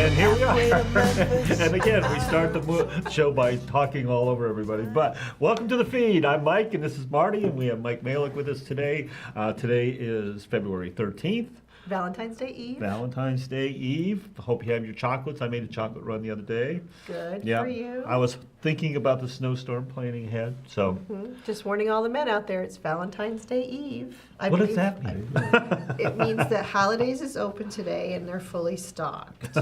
And here we are. And again, we start the show by talking all over everybody. But welcome to the feed. I'm Mike, and this is Marty, and we have Mike Malick with us today. Today is February 13th. Valentine's Day Eve. Valentine's Day Eve. Hope you have your chocolates. I made a chocolate run the other day. Good Yeah. for you. I was thinking about the snowstorm planning ahead, so. Just warning all the men out there, it's Valentine's Day Eve. What does that mean? It means that Holidays is open today and they're fully stocked.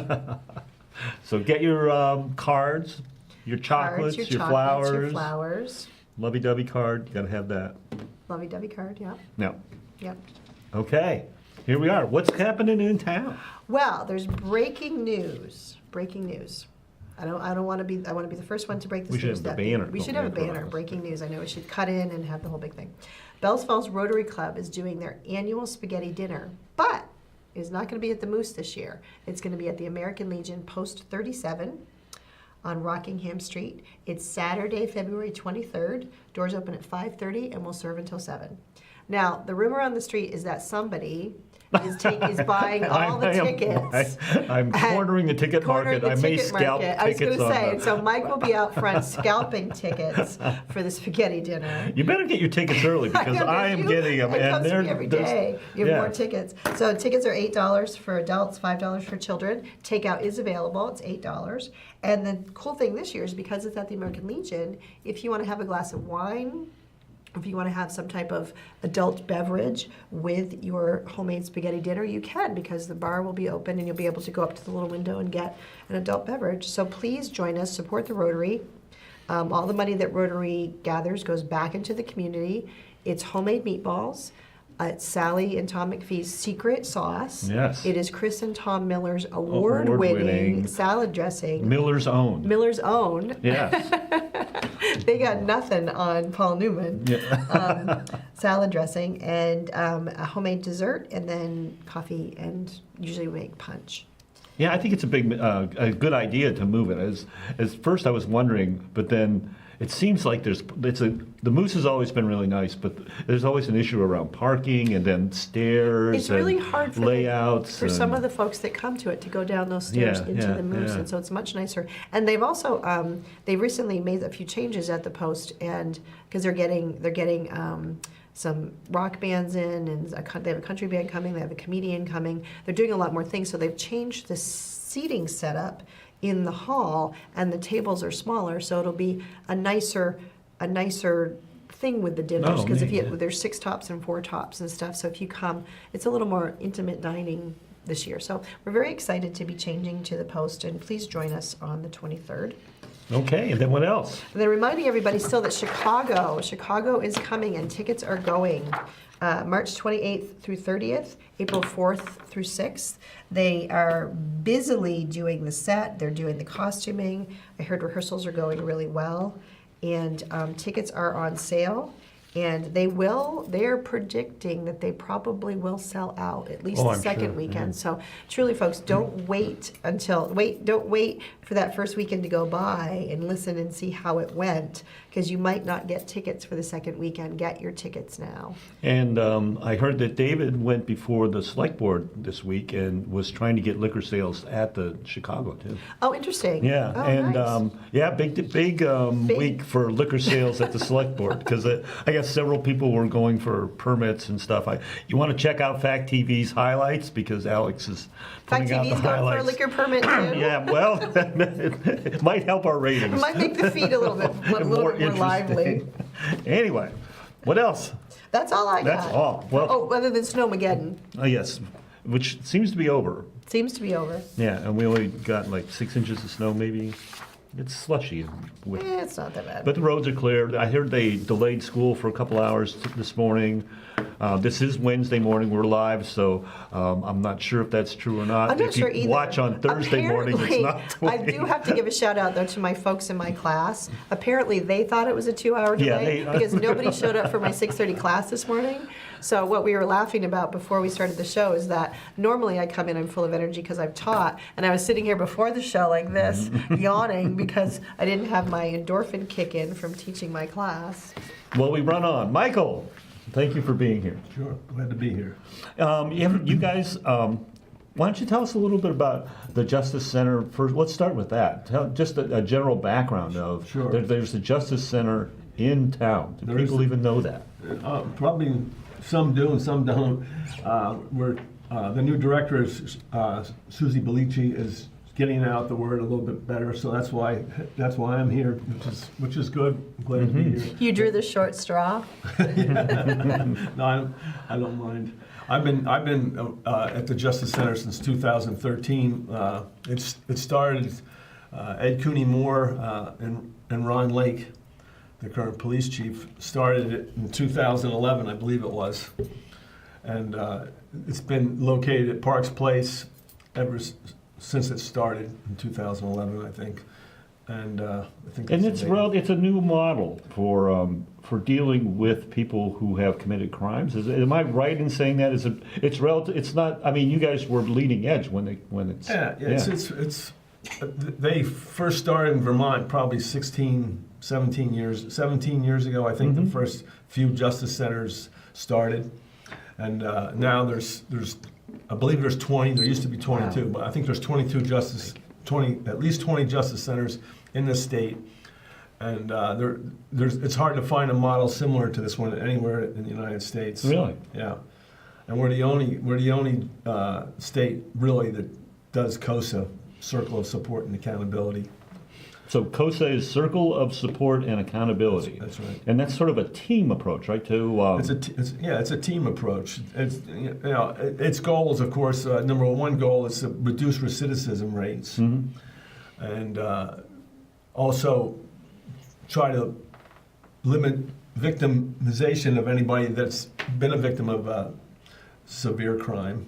So get your cards, your chocolates, your flowers. Your flowers. Lovey-dovey card, you gotta have that. Lovey-dovey card, yeah. No. Yep. Okay, here we are. What's happening in town? Well, there's breaking news. Breaking news. I want to be. I want to be the first one to break this We should news. have the banner. We should have a banner. Breaking news. I know we should cut in and have the whole big thing. Bellows Falls Rotary Club is doing their annual spaghetti dinner, but it's not going to be at the Moose this year. It's going to be at the American Legion Post 37 on Rockingham Street. It's Saturday, February 23rd. Doors open at 5:30 and will serve until 7. Now, the rumor on the street is that somebody is buying all the tickets. I'm cornering the ticket market. I may scalp tickets. I was going to say, on so Mike will be out front scalping tickets for the spaghetti dinner. You better get your tickets early because I am getting them. And they're every day. You have yeah. more tickets. So tickets are $8 for adults, $5 for children. Takeout is available. It's $8. And the cool thing this year is because it's at the American Legion, if you want to have a glass of wine, if you want to have some type of adult beverage with your homemade spaghetti dinner, you can, because the bar will be open and you'll be able to go up to the little window and get an adult beverage. So please join us, support the Rotary. All the money that Rotary gathers goes back into the community. It's homemade meatballs. It's Sally and Tom McPhee's secret sauce. Yes. It is Chris and Tom Miller's award-winning salad dressing. Miller's Own. Miller's Own. Yes. They got nothing on Paul Newman. Yeah. Salad dressing and a homemade dessert, and then coffee, and usually we make punch. Yeah, I think it's a good idea to move it. As first I was wondering, but then it seems like the Moose has always been really nice, but there's always an issue around parking and then stairs. It's really hard for layouts for some of the folks that come to it to go down those stairs into the Moose, and so it's much nicer. And they've also they recently made a few changes at the Post, and because they're getting some rock bands in, and they have a country band coming, they have a comedian coming. They're doing a lot more things, so they've changed the seating setup in the hall, and the tables are smaller, so it'll be a nicer thing with the dinners, because there's 6 tops and 4 tops and stuff. So if you come, it's a little more intimate dining this year. So we're very excited to be changing to the Post, and please join us on the 23rd. Okay, and then what else? And then reminding everybody still that Chicago is coming, and tickets are going March 28th through 30th, April 4th through 6th. They are busily doing the set. They're doing the costuming. I heard rehearsals are going really well, and tickets are on sale. And they're predicting that they probably will sell out at least the second weekend. Yeah. So truly, folks, don't wait for that first weekend to go by and listen and see how it went, because you might not get tickets for the second weekend. Get your tickets now. And I heard that David went before the select board this week and was trying to get liquor sales at the Chicago too. Oh, interesting. Yeah, oh, and nice. Big week for liquor sales at the select board, because I guess several people were going for permits and stuff. You want to check out Fact TV's highlights, because Alex is putting out the highlights. Fact TV's going for a liquor permit too? Yeah, well, it might help our ratings. It might make the feed a little bit more lively. Anyway, what else? That's all I got. That's all. Well, other than Snowmageddon. Yes, which seems to be over. Seems to be over. Yeah, and we only got like 6 inches of snow maybe. It's slushy. It's not that bad. But the roads are clear. I heard they delayed school for a couple hours this morning. This is Wednesday morning. We're live, so I'm not sure if that's true or not. I'm not sure either. If you watch on Thursday morning, it's not. I do have to give a shout out, though, to my folks in my class. Apparently, they thought it was a 2-hour delay because nobody showed up for my 6:30 class this morning. So what we were laughing about before we started the show is that normally I come in, I'm full of energy because I've taught, and I was sitting here before the show like this, yawning because I didn't have my endorphin kick in from teaching my class. Well, we run on. Michael, thank you for being here. Sure, glad to be here. You guys Why don't you tell us a little bit about the Justice Center first? Let's start with that. Tell just a general background of. Sure. There's a Justice Center in town. Do There people is. even know that? Probably some do and some don't. The new director is Susie Bellici is getting out the word a little bit better, so that's why I'm here, which is good. I'm glad to be here. You drew the short straw. No, I don't mind. I've been at the Justice Center since 2013. It started Ed Cooney Moore and Ron Lake, the current police chief, started it in 2011, I believe it was, and it's been located at Parks Place since it started in 2011, I think. And I think. And that's it's a new model for dealing with people who have committed crimes. Am I right in saying that? It's relative. It's not. I mean, you guys were leading edge when it's. Yeah. It's they first started in Vermont probably 17 years ago. I think the first few justice centers started, and now there's I believe there's 20. There used to be 22, but I think there's 22 at least 20 justice centers in the state, and it's hard to find a model similar to this one anywhere in the United States. Really? Yeah, and we're the only state really that does COSA, Circle of Support and Accountability. So COSA is Circle of Support and Accountability. That's right. And that's sort of a team approach, right? It's a team approach. Its goals, of course, number one goal is to reduce recidivism rates, and also try to limit victimization of anybody that's been a victim of severe crime.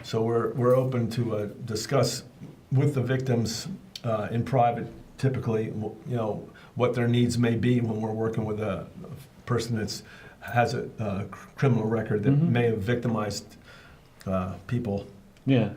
So we're open to discuss with the victims in private, typically, what their needs may be when we're working with a person that has a criminal record that may have victimized people. Yeah.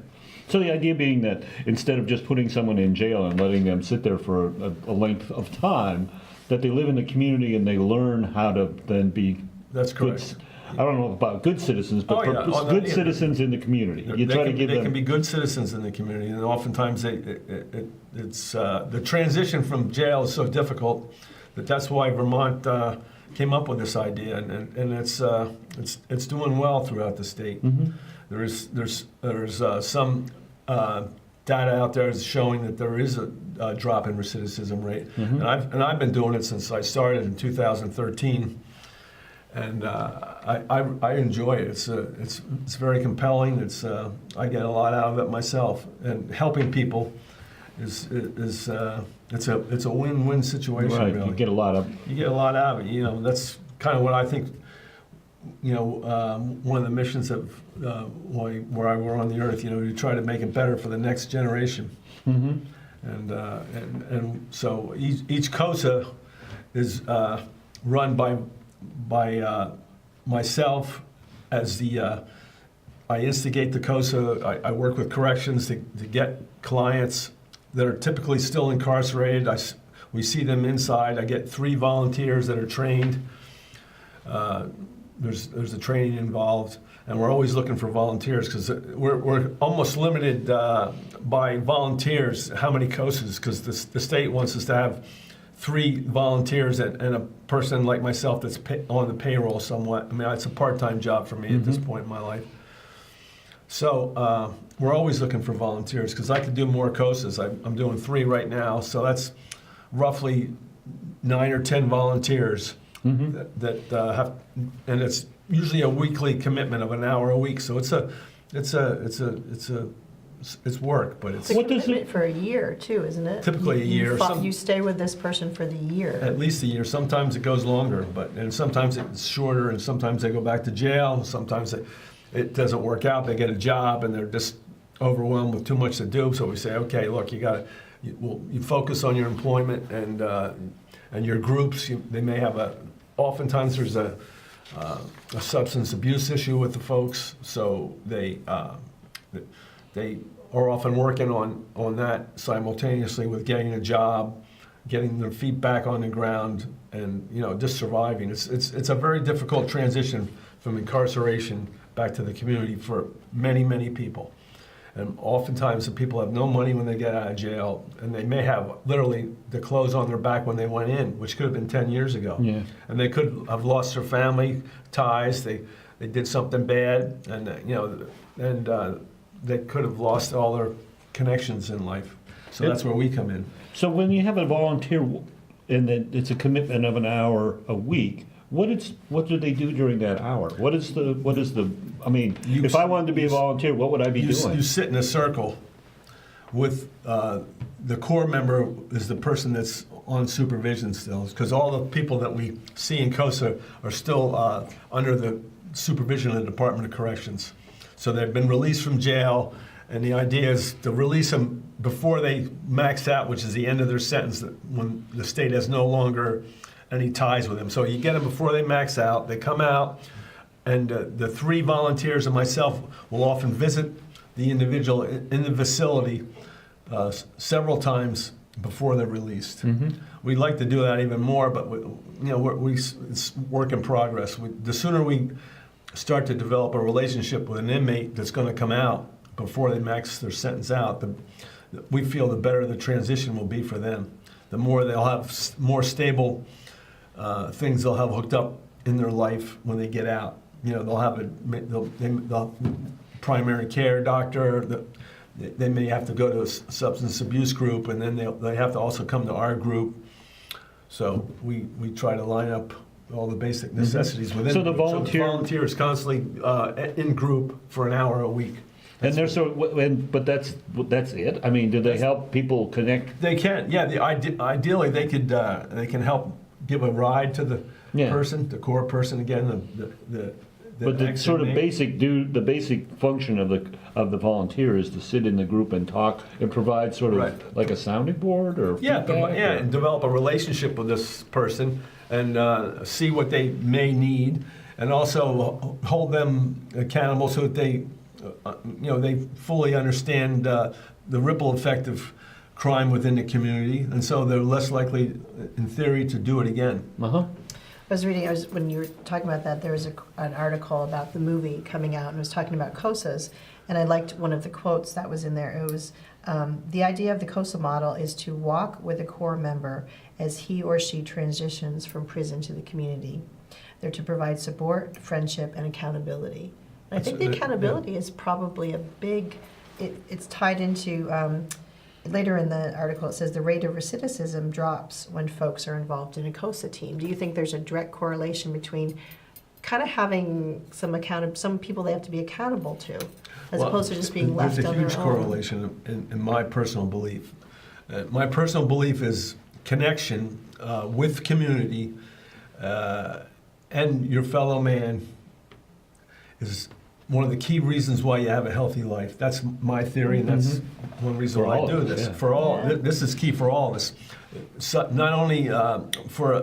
So the idea being that instead of just putting someone in jail and letting them sit there for a length of time, that they live in the community and they learn how to then be. That's correct. I don't know about good citizens, but good citizens in the community. You try to give them. They can be good citizens in the community, and oftentimes it's the transition from jail is so difficult that's why Vermont came up with this idea, and it's doing well throughout the state. There's some data out there is showing that there is a drop in recidivism rate, and I've been doing it since I started in 2013. And I enjoy it. It's very compelling. I get a lot out of it myself. And helping people it's a win-win situation. Right, really. you get a lot of. You get a lot out of it. That's kind of what I think. One of the missions of where I were on the earth. To try to make it better for the next generation. And so each COSA is run by myself as I instigate the COSA. I work with corrections to get clients that are typically still incarcerated. We see them inside. I get 3 volunteers that are trained. There's a training involved, and we're always looking for volunteers because we're almost limited by volunteers how many COSAs, because the state wants us to have 3 volunteers and a person like myself that's on the payroll somewhat. I mean, it's a part-time job for me at this point in my life. So we're always looking for volunteers because I could do more COSAs. I'm doing 3 right now, so that's roughly 9 or 10 volunteers that have, and it's usually a weekly commitment of an hour a week. So it's work, but it's What does it for a year too, isn't it? Typically a year. You stay with this person for the year. At least a year. Sometimes it goes longer, and sometimes it's shorter, and sometimes they go back to jail. Sometimes it doesn't work out. They get a job and they're just overwhelmed with too much to do. So we say, okay, look, you focus on your employment and your groups. They may have oftentimes there's a substance abuse issue with the folks, so they are often working on that simultaneously with getting a job, getting their feet back on the ground, and just surviving. It's a very difficult transition from incarceration back to the community for many people, And oftentimes the people have no money when they get out of jail, and they may have literally the clothes on their back when they went in, which could have been 10 years ago. Yeah. And they could have lost their family ties. They did something bad, and they could have lost all their connections in life. So that's where we come in. So when you have a volunteer, and it's a commitment of an hour a week, what do they do during that hour? What is the? I mean, if I wanted to be a volunteer, what would I be doing? You sit in a circle with the core member is the person that's on supervision still, because all the people that we see in COSA are still under the supervision of the Department of Corrections. So they've been released from jail, and the idea is to release them before they max out, which is the end of their sentence, when the state has no longer any ties with them. So you get them before they max out, they come out, and the 3 volunteers and myself will often visit the individual in the facility several times before they're released. Mm-hmm. We'd like to do that even more, but it's work in progress. The sooner we start to develop a relationship with an inmate that's going to come out before they max their sentence out, we feel the better the transition will be for them. The more they'll have more stable things they'll have hooked up in their life when they get out. They'll have a primary care doctor. They may have to go to a substance abuse group, and then they have to also come to our group. So we try to line up all the basic necessities within. So the volunteer is constantly in group for an hour a week. And they're but that's it. I mean, do they help people connect? They can, yeah. Ideally, they can help give a ride to the person, the core person again. But the sort of basic function of the volunteer is to sit in the group and talk and provide sort of like a sounding board or feedback, and develop a relationship with this person and see what they may need, and also hold them accountable so that they fully understand the ripple effect of crime within the community, and so they're less likely, in theory, to do it again. Uh-huh. When you were talking about that, there was an article about the movie coming out, and it was talking about COSAs, and I liked one of the quotes that was in there. It was, the idea of the COSA model is to walk with a core member as he or she transitions from prison to the community. They're to provide support, friendship, and accountability. And I think the accountability is probably a big, it's tied into, later in the article it says the rate of recidivism drops when folks are involved in a COSA team. Do you think there's a direct correlation between kind of having some people they have to be accountable to, as opposed to just being left on their own? There's a huge correlation in my personal belief. My personal belief is connection with community and your fellow man is one of the key reasons why you have a healthy life. That's my theory, and that's one reason why I do this. For all, this is key for all of us. So not only for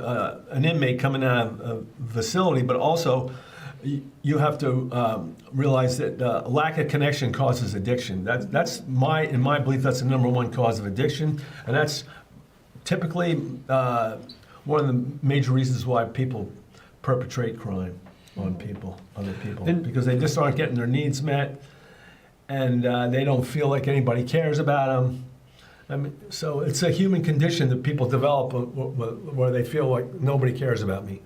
an inmate coming out of a facility, but also you have to realize that lack of connection causes addiction. In my belief, that's the #1 cause of addiction, and that's typically one of the major reasons why people perpetrate crime on other people, because they just aren't getting their needs met, and they don't feel like anybody cares about them. I mean, so it's a human condition that people develop where they feel like nobody cares about me.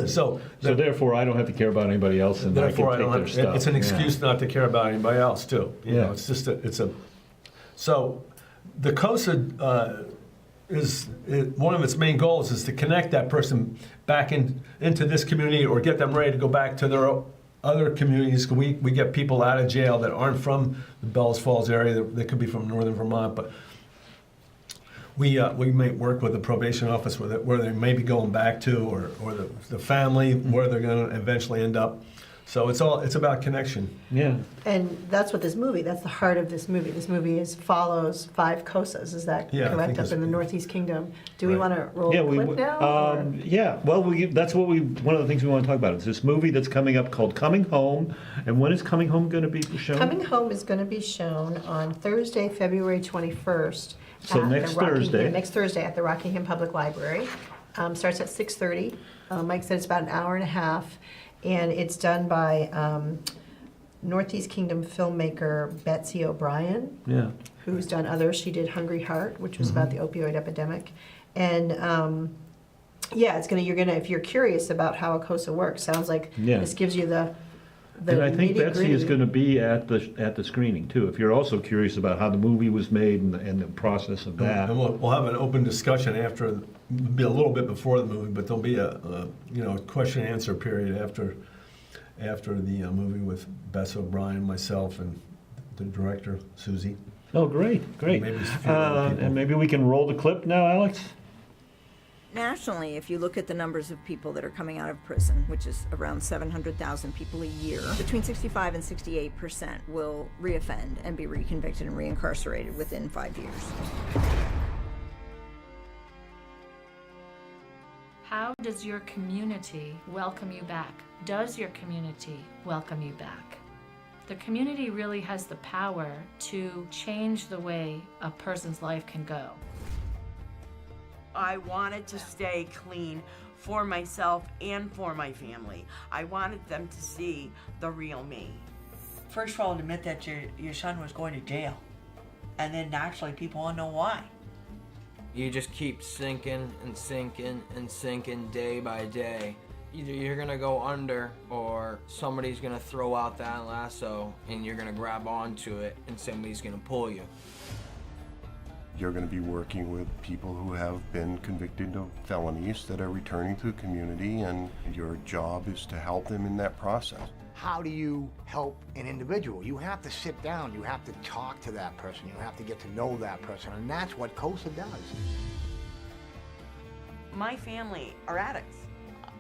So therefore, I don't have to care about anybody else, and therefore I can take their stuff. It's an excuse not to care about anybody else too. It's just so the COSA is one of its main goals is to connect that person back into this community, or get them ready to go back to their other communities. We get people out of jail that aren't from the Bellows Falls area. They could be from northern Vermont, but we may work with the probation office where they may be going back to, or the family where they're going to eventually end up. So it's about connection. Yeah. And that's what that's the heart of this movie. This movie follows 5 COSAs. Is that correct? Up in the Northeast Kingdom. Do we want to roll a clip now? Well, that's one of the things we want to talk about. It's this movie that's coming up called Coming Home. And when is Coming Home going to be shown? Coming Home is going to be shown on Thursday, February 21st. So next Thursday. Next Thursday at the Rockingham Public Library. Starts at 6:30. Mike said it's about an hour and a half. And it's done by Northeast Kingdom filmmaker Bess Obrien, Yeah. who's done others. She did Hungry Heart, which was about the opioid epidemic. And yeah, you're gonna, if you're curious about how ACOSA works, sounds like Yeah. this gives you the And I think Betsy is nitty-gritty. going to be at the screening too. If you're also curious about how the movie was made and the process of that. And we'll have an open discussion after, be a little bit before the movie, but there'll be a question and answer period after the movie with Bess Obrien, myself, and the director, Susie. Oh, great, great. Maybe a few other people. And maybe we can roll the clip now, Alex? Nationally, if you look at the numbers of people that are coming out of prison, which is around 700,000 people a year, between 65 and 68% will reoffend and be reconvicted and reincarcerated within 5 years. How does your community welcome you back? Does your community welcome you back? The community really has the power to change the way a person's life can go. I wanted to stay clean for myself and for my family. I wanted them to see the real me. First of all, admit that your son was going to jail. And then naturally people want to know why. You just keep sinking and sinking and sinking day by day. Either you're gonna go under or somebody's gonna throw out that lasso and you're gonna grab onto it and somebody's gonna pull you. You're going to be working with people who have been convicted of felonies that are returning to the community, and your job is to help them in that process. How do you help an individual? You have to sit down, you have to talk to that person, you have to get to know that person, and that's what COSA does. My family are addicts.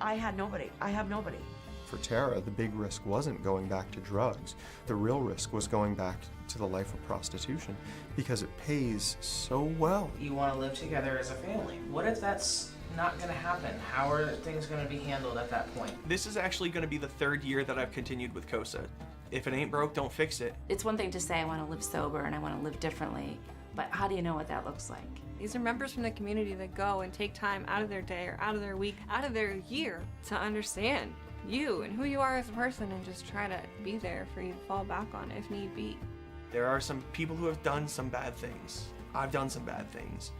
I had nobody. I have nobody. For Tara, the big risk wasn't going back to drugs. The real risk was going back to the life of prostitution because it pays so well. You want to live together as a family. What if that's not going to happen? How are things going to be handled at that point? This is actually going to be the 3rd year that I've continued with COSA. If it ain't broke, don't fix it. It's one thing to say I want to live sober and I want to live differently, but how do you know what that looks like? These are members from the community that go and take time out of their day or out of their week, out of their year to understand you and who you are as a person and just try to be there for you to fall back on if need be. There are some people who have done some bad things. I've done some bad things.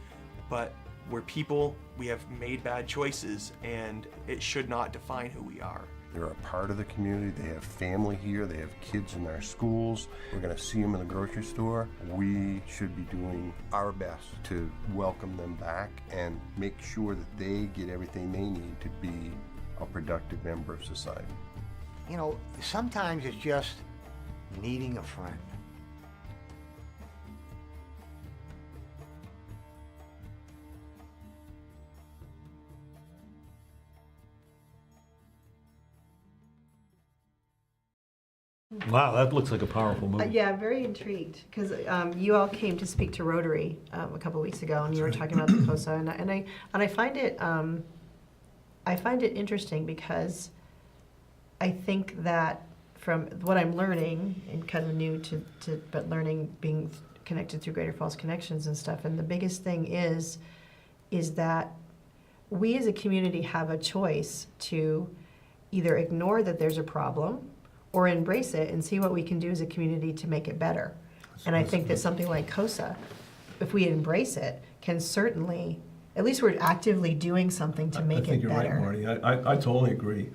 But we're people, we have made bad choices, and it should not define who we are. They're a part of the community. They have family here. They have kids in their schools. We're going to see them in the grocery store. We should be doing our best to welcome them back and make sure that they get everything they need to be a productive member of society. You know, sometimes it's just needing a friend. Wow, that looks like a powerful movie. Yeah, I'm very intrigued because you all came to speak to Rotary a couple weeks ago, and you were talking about the COSA, and I find it interesting because I think that from what I'm learning, and kind of new but learning, being connected through Greater Falls Connections and stuff, and the biggest thing is that we as a community have a choice to either ignore that there's a problem or embrace it and see what we can do as a community to make it better. And I think that something like COSA, if we embrace it, can certainly, at least we're actively doing something to make it better. I think you're right, Marty. I totally agree.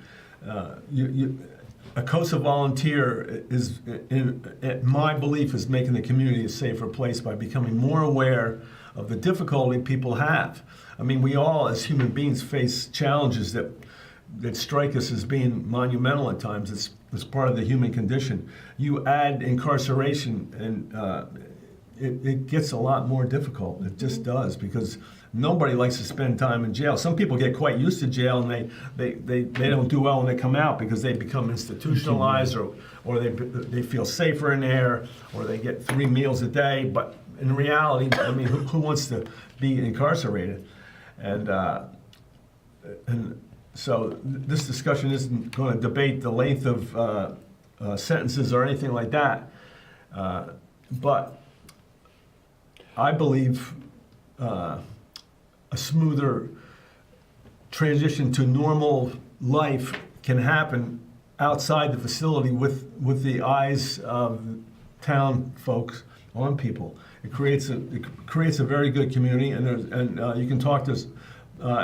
A COSA volunteer is, in my belief, is making the community a safer place by becoming more aware of the difficulty people have. I mean, we all, as human beings, face challenges that strike us as being monumental at times. It's part of the human condition. You add incarceration, and it gets a lot more difficult. It just does, because nobody likes to spend time in jail. Some people get quite used to jail, and they don't do well when they come out because they become institutionalized, or they feel safer in there, or they get 3 meals a day. But in reality, I mean, who wants to be incarcerated? And so this discussion isn't going to debate the length of sentences or anything like that. But I believe a smoother transition to normal life can happen outside the facility with the eyes of town folks on people. It creates a very good community, and you can talk to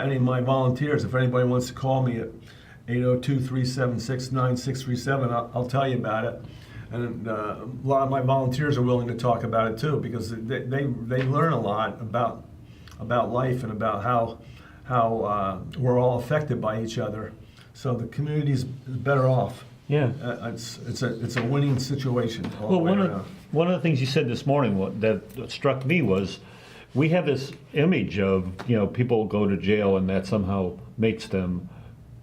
any of my volunteers. If anybody wants to call me at 802-376-9637, I'll tell you about it. And a lot of my volunteers are willing to talk about it too, because they learn a lot about life and about how we're all affected by each other. So the community's better off. Yeah. It's a winning situation all Well, the way around. one of the things you said this morning that struck me was we have this image of, people go to jail and that somehow makes them,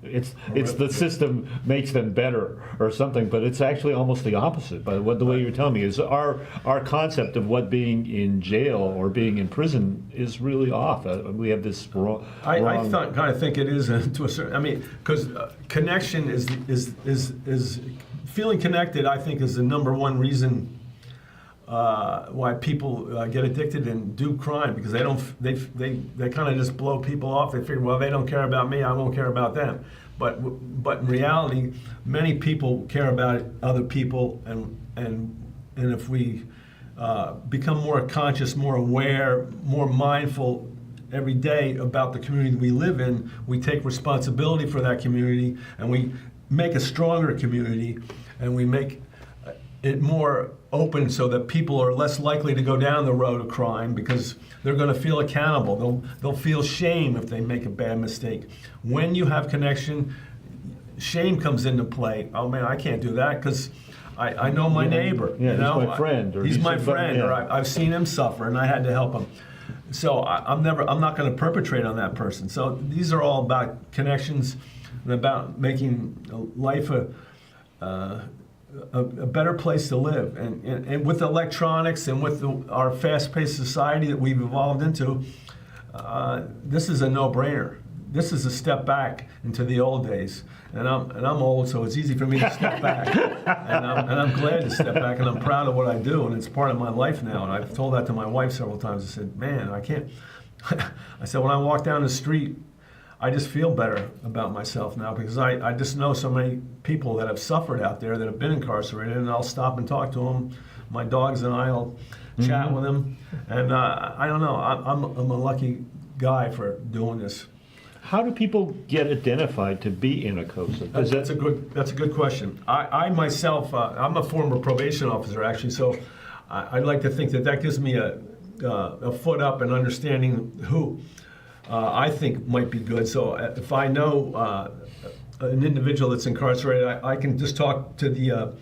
it's the system makes them better or something, but it's actually almost the opposite. But the way you're telling me is our concept of what being in jail or being in prison is really off. We have this wrong. I kind of think it is to a certain. I mean, because connection is feeling connected. I think is the number one reason why people get addicted and do crime, because they kind of just blow people off. They figure, well, they don't care about me, I won't care about them. But in reality, many people care about other people, and if we become more conscious, more aware, more mindful every day about the community we live in, we take responsibility for that community, and we make a stronger community, and we make it more open so that people are less likely to go down the road of crime, because they're going to feel accountable. They'll feel shame if they make a bad mistake. When you have connection, shame comes into play. Oh man, I can't do that because I know my neighbor. Yeah, he's my friend. Or he's my friend, or I've seen him suffer and I had to help him. So I'm not going to perpetrate on that person. So these are all about connections and about making life a better place to live. And with electronics and with our fast-paced society that we've evolved into, this is a no-brainer. This is a step back into the old days. And I'm old, so it's easy for me to step back. and I'm glad to step back, and I'm proud of what I do, and it's part of my life now. And I've told that to my wife several times. I said, man, I can't. I said, when I walk down the street, I just feel better about myself now, because I just know so many people that have suffered out there, that have been incarcerated, and I'll stop and talk to them. My dogs and I'll chat with them. And I don't know, I'm a lucky guy for doing this. How do people get identified to be in ACOSA? That's a good question. I myself, I'm a former probation officer actually, so I'd like to think that gives me a foot up in understanding who I think might be good. So if I know an individual that's incarcerated, I can just talk to the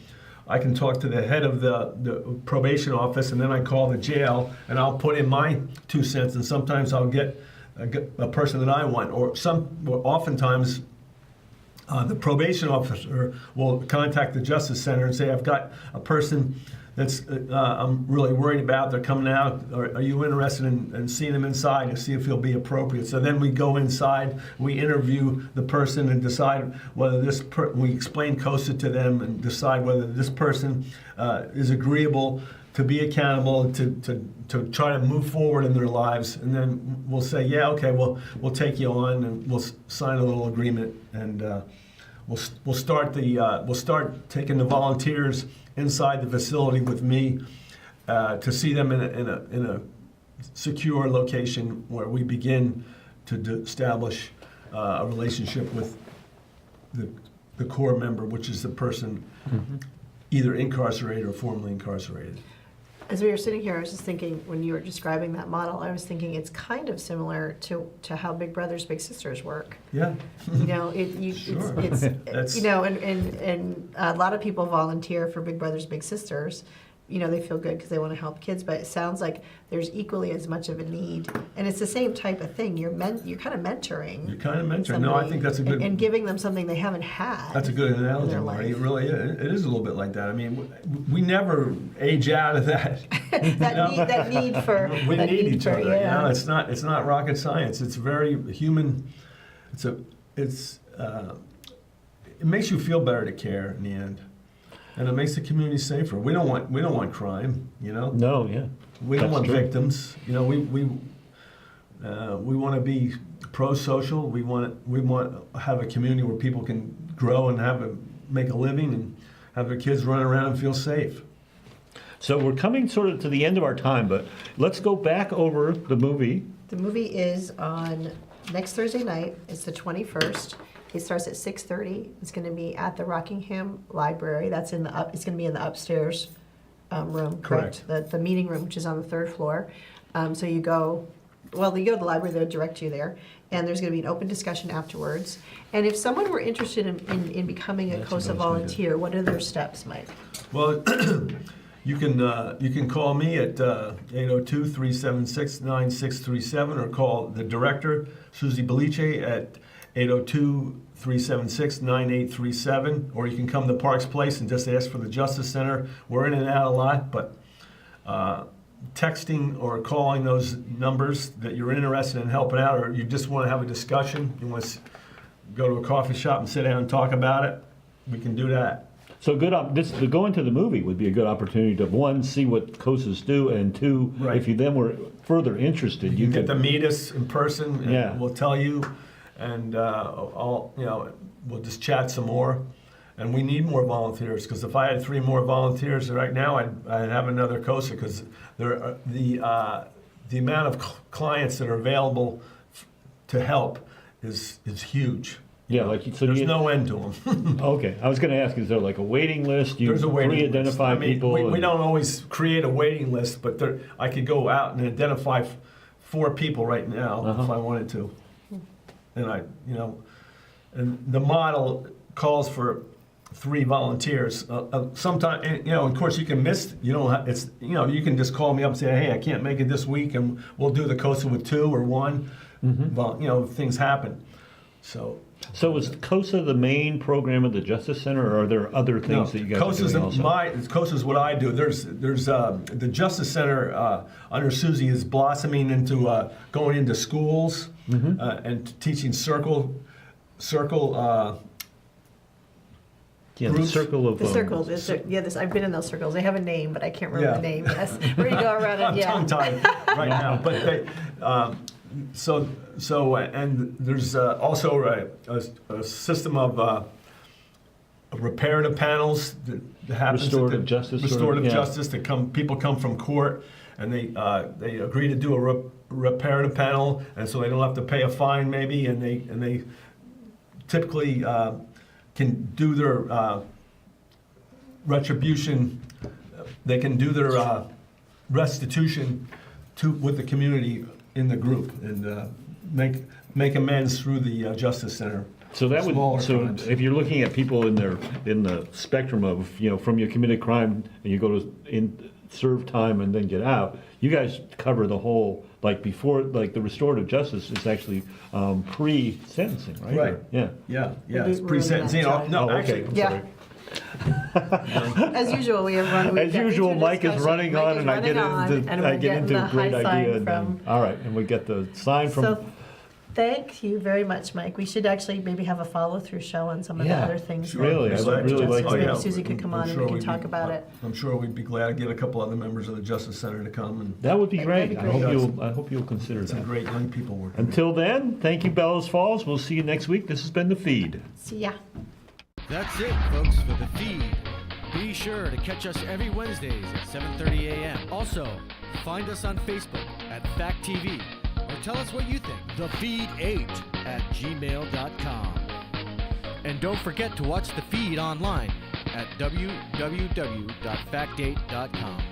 head of the probation office, and then I call the jail, and I'll put in my 2 cents, and sometimes I'll get a person that I want, or oftentimes the probation officer will contact the Justice Center and say, I've got a person that's I'm really worried about, they're coming out, are you interested in seeing them inside and see if he'll be appropriate? So then we go inside, we interview the person and decide whether we explain COSA to them and decide whether this person is agreeable to be accountable, to try to move forward in their lives, and then we'll say, yeah, okay, we'll take you on, and we'll sign a little agreement, and we'll start taking the volunteers inside the facility with me to see them in a secure location where we begin to establish a relationship with the core member, which is the person either incarcerated or formerly incarcerated. As we were sitting here, I was just thinking, when you were describing that model, I was thinking it's kind of similar to how Big Brothers Big Sisters work. Yeah. Sure. It's you know, and a lot of people volunteer for Big Brothers Big Sisters. You know, they feel good because they want to help kids, but it sounds like there's equally as much of a need, and it's the same type of thing. You're kind of mentoring. You're kind of mentoring. No, I think that's a good. And giving them something they haven't had. That's a good analogy, Marty. It really is. It is a little bit like that. I mean, we never age out of that. that need for. We need each other. Yeah. You know, it's not rocket science. It's very human. It makes you feel better to care in the end. And it makes the community safer. We don't want crime, you know. No, yeah. We don't want true. victims. You know, we want to be pro-social. We want to have a community where people can grow and have make a living and have their kids run around and feel safe. So we're coming sort of to the end of our time, but let's go back over the movie. The movie is on next Thursday night. It's the 21st. It starts at 6:30. It's going to be at the Rockingham Library. That's in the it's going to be in the upstairs room, correct? The meeting room, which is on the 3rd floor. So you go to the library, they'll direct you there. And there's going to be an open discussion afterwards. And if someone were interested in becoming a COSA volunteer, what are their steps, Mike? Well, you can call me at 802-376-9637 or call the director, Susie Bellice, at 802-376-9837, or you can come to Parks Place and just ask for the Justice Center. We're in and out a lot, but texting or calling those numbers that you're interested in helping out, or you just want to have a discussion, you want to go to a coffee shop and sit down and talk about it, we can do that. So going to the movie would be a good opportunity to, one, see what COSAs do, and two, if you then were further interested, you get to meet us in person, and we'll tell you, and we'll just chat some more. And we need more volunteers, because if I had 3 more volunteers right now, I'd have another COSA, because the amount of clients that are available to help is huge. Yeah, there's no end to them. Okay, I was going to ask, is there like a waiting list? There's a waiting pre-identify list. people? We don't always create a waiting list, but I could go out and identify 4 people right now if I wanted to. And and the model calls for 3 volunteers. Sometimes, of course, you can miss. You can just call me up and say, "Hey, I can't make it this week," and we'll do the COSA with 2 or 1. Things happen. So is COSA the main program of the Justice Center, or are there other things that you guys are doing also? COSA is what I do. There's the Justice Center under Susie is blossoming into going into schools and teaching circle. The circle of... The circles. I've been in those circles. They have a name, but I can't remember the name. Yes, where you go around it. I'm tongue-tied right now. But and there's also a system of reparative panels that happens. Restorative justice. Justice that people come from court, and they agree to do a reparative panel, and so they don't have to pay a fine maybe, and they typically can do their retribution. They can do their restitution with the community in the group, and make amends through the Justice Center. So that would if you're looking at people in the spectrum of from you committed crime and you go to serve time and then get out, you guys cover the whole, before, the restorative justice is actually pre-sentencing, right? Right. Yeah. It's pre-sentencing. Okay. Yeah. As usual, we have run. As usual, Mike is running on, and I get into a great idea. All right, and we get the sign from. So, thank you very much, Mike. We should actually maybe have a follow-through show on some of the other things. Really, I would really like to. Maybe Susie could come on and we can talk about it. I'm sure we'd be glad to get a couple other members of the Justice Center to come. And that would be great. I hope you'll consider that. Some great young people working. Until then, thank you, Bellows Falls. We'll see you next week. This has been The Feed. See ya. That's it, folks, for The Feed. Be sure to catch us every Wednesdays at 7:30 a.m. Also, find us on Facebook at Fact TV, or tell us what you think. thefeed8@gmail.com. And don't forget to watch The Feed online at www.fact8.com.